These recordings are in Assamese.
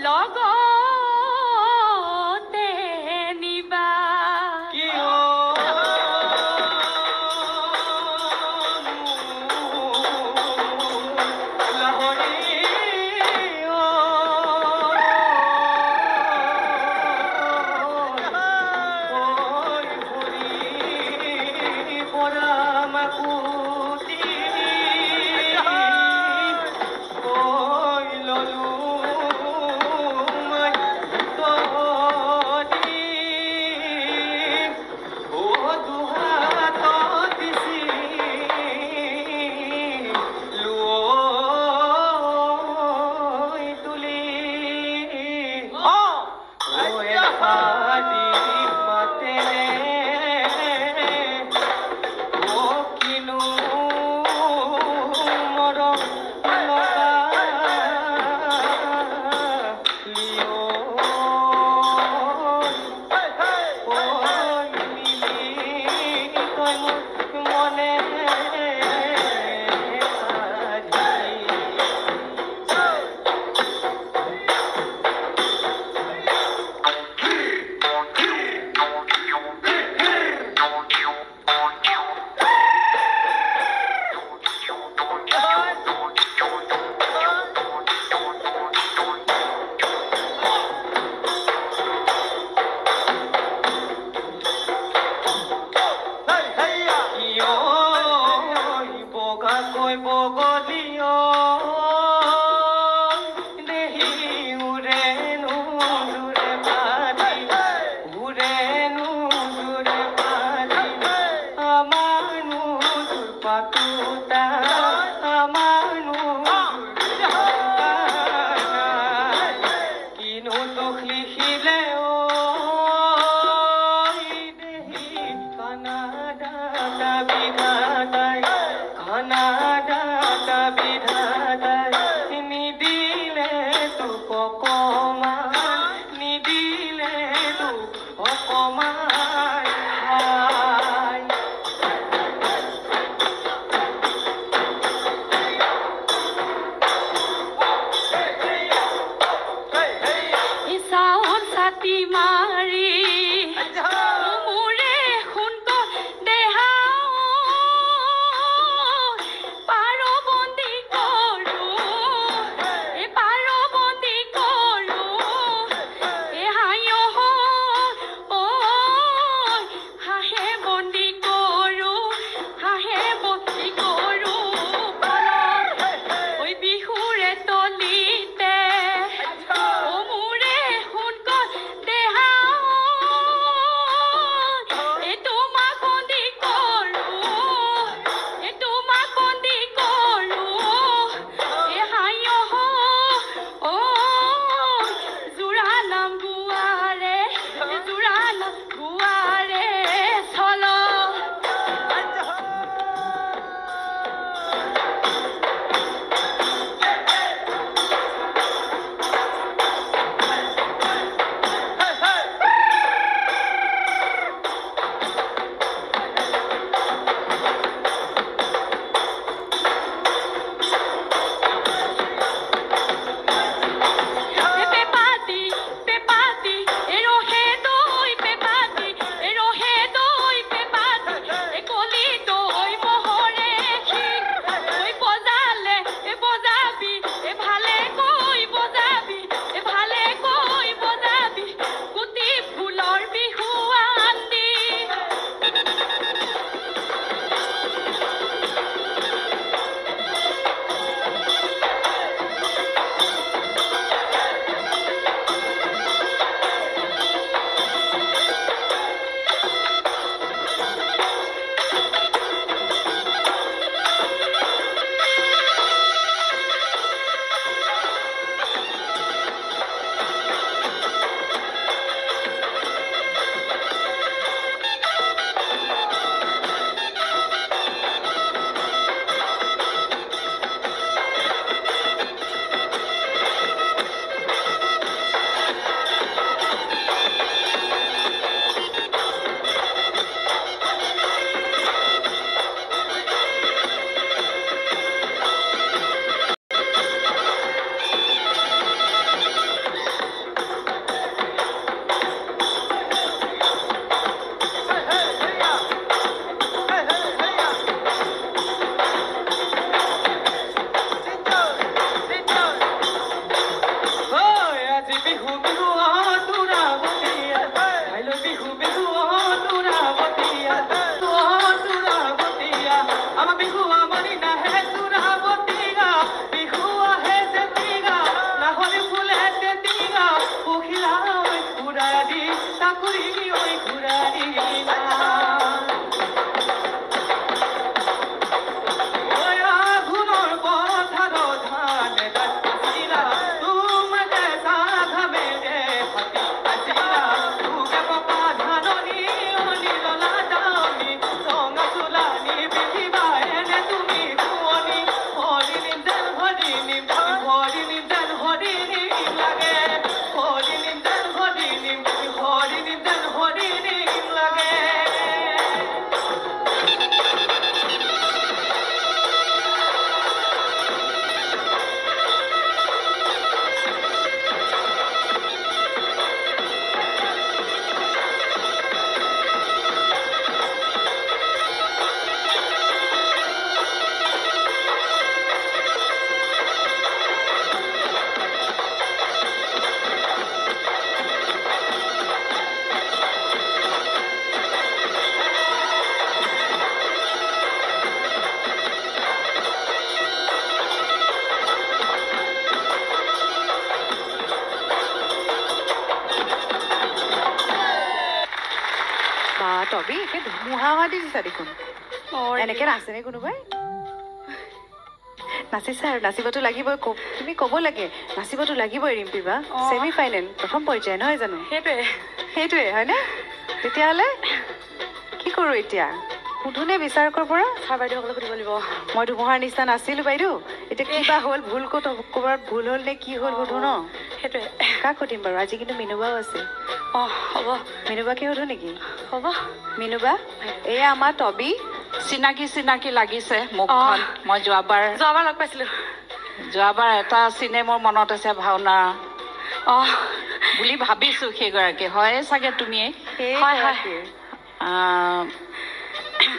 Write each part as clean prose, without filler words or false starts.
লগতে নিবা তবি একে ধুমুহা হোৱা দি দিছা দেখোন এনেকে নাচেনে কোনোবাই নাচিছা আৰু নাচিবতো লাগিবই তুমি ক'ব লাগে নাচিবতো লাগিবই ৰিম্পী বা ছেমি ফাইনেল প্ৰথম পৰ্যায় নহয় জানো সেইটোৱে হয়নে তেতিয়াহ'লে কি কৰোঁ এতিয়া সুধোনে বিচাৰকৰ পৰা ছাৰ বাইদেউসকলক সুধিব লাগিব মই ধুমুহাৰ নিচিনা নাছিলোঁ বাইদেউ এতিয়া কিবা হ'ল ভুল ক'ৰবাত ভুল হ'ল নে কি হ'ল সুধো ন সেইটোৱে কাক সুধিম বাৰু আজি কিন্তু মিনুবাও আছে হ'ব মিনুবাকে সুধো নেকি হ'ব মিনুবা এয়া আমাৰ তবি চিনাকি লাগিছে মুখখন মই যোৱাবাৰ লগ পাইছিলোঁ যোৱাবাৰ এটা চিনে মোৰ মনত আছে ভাওনা বুলি ভাবিছোঁ সেইগৰাকী হয় চাগে তুমিয়ে হয়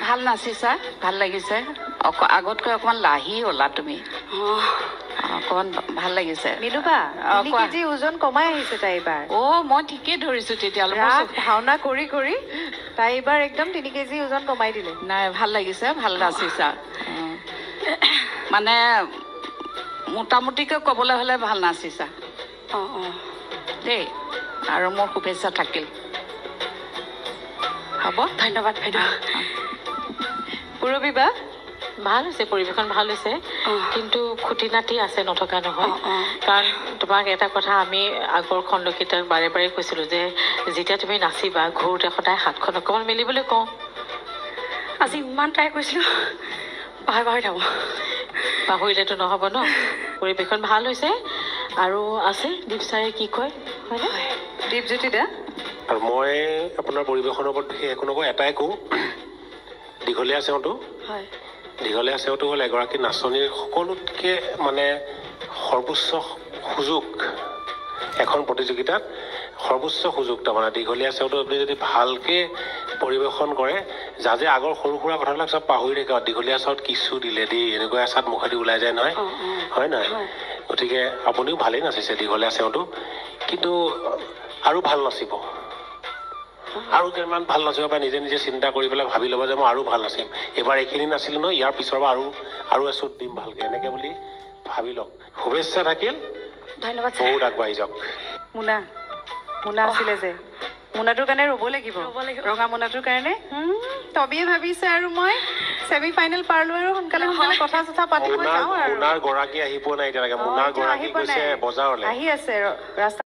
ভাল নাচিছা ভাল লাগিছে আগতকৈ অকণমান লাহি হ'লা তুমি অকণমান ভাল লাগিছে মিনুবা 3 কেজি ওজন কমাই আহিছে তাই এইবাৰ মই ঠিকেই ধৰিছোঁ তেতিয়াহ'লে ভাওনা কৰি কৰি তাই এইবাৰ একদম 3 কেজি ওজন কমাই দিলে নাই ভাল লাগিছে ভাল নাচিছা মানে মোটামুটিকৈ ক'বলৈ হ'লে ভাল নাচিছা দেই আৰু মোৰ শুভেচ্ছা থাকিল হ'ব ধন্যবাদ বাইদেউ পূৰবী বা ভাল হৈছে পৰিৱেশন ভাল হৈছে কিন্তু খুটি নাতি আছে নথকা নহয় কাৰণ তোমাক এটা কথা আমি আগৰ খণ্ডকেইটাক বাৰে বাৰে কৈছিলোঁ যে যেতিয়া তুমি নাচিবা ঘূৰোতে সদায় হাতখন অকণমান মেলিবলৈ কওঁ আজি ইমান ট্ৰাই কৰিছিলোঁ পাহৰি থাকোঁ পাহৰিলেতো নহ'ব ন পৰিৱেশন ভাল হৈছে আৰু আছে দীপ ছাৰে কি কয় হয়নে দীপজ্যোতি দা আৰু মই আপোনাৰ পৰিৱেশনৰ ওপৰত বিশেষ একো নকওঁ এটাই কওঁ দীঘলীয়া চেওঁটো হ'ল এগৰাকী নাচনীৰ সকলোতকৈ মানে সৰ্বোচ্চ সুযোগ এখন প্ৰতিযোগিতাত সৰ্বোচ্চ সুযোগ তাৰমানে দীঘলীয়া চেওঁটো আপুনি যদি ভালকৈ পৰিৱেশন কৰে যাজে আগৰ সৰু সুৰা কথাবিলাক চব পাহৰি থাকে দীঘলীয়া চেওঁত কিছু দিলে দেই এনেকুৱা এচাত মুখেদি ওলাই যায় নহয় হয় নহয় গতিকে আপুনিও ভালেই নাচিছে দীঘলীয়া চেওঁটো কিন্তু আৰু ভাল নাচিব আৰু কিমান ভাল নাচিব পাৰে নিজে নিজে চিন্তা কৰি পেলাই ভাবি ল'ব যে মই আৰু ভাল নাচিম এইবাৰ এইখিনি নাছিলোঁ নহয় ইয়াৰ পিছৰ পৰা আৰু এচুট দিম ভালকৈ এনেকৈ বুলি ভাবি লওক শুভেচ্ছা থাকিল ধন্যবাদ বহুত আগবাঢ়ি যাওক মোনা আছিলে যে মোনাটোৰ কাৰণে ৰ'ব লাগিব ৰঙা মোনাটোৰ কাৰণে তবিয়ে ভাবিছে আৰু মই ছেমি ফাইনেল পাৰলোঁ আৰু সোনকালে কথা চথা পাতিব যাওঁ আৰু মোনাৰ গৰাকী আহি পোৱা নাই এতিয়ালৈকে মোনাৰ গৰাকী গৈছে বজাৰলৈ আহি আছে ৰাস্তা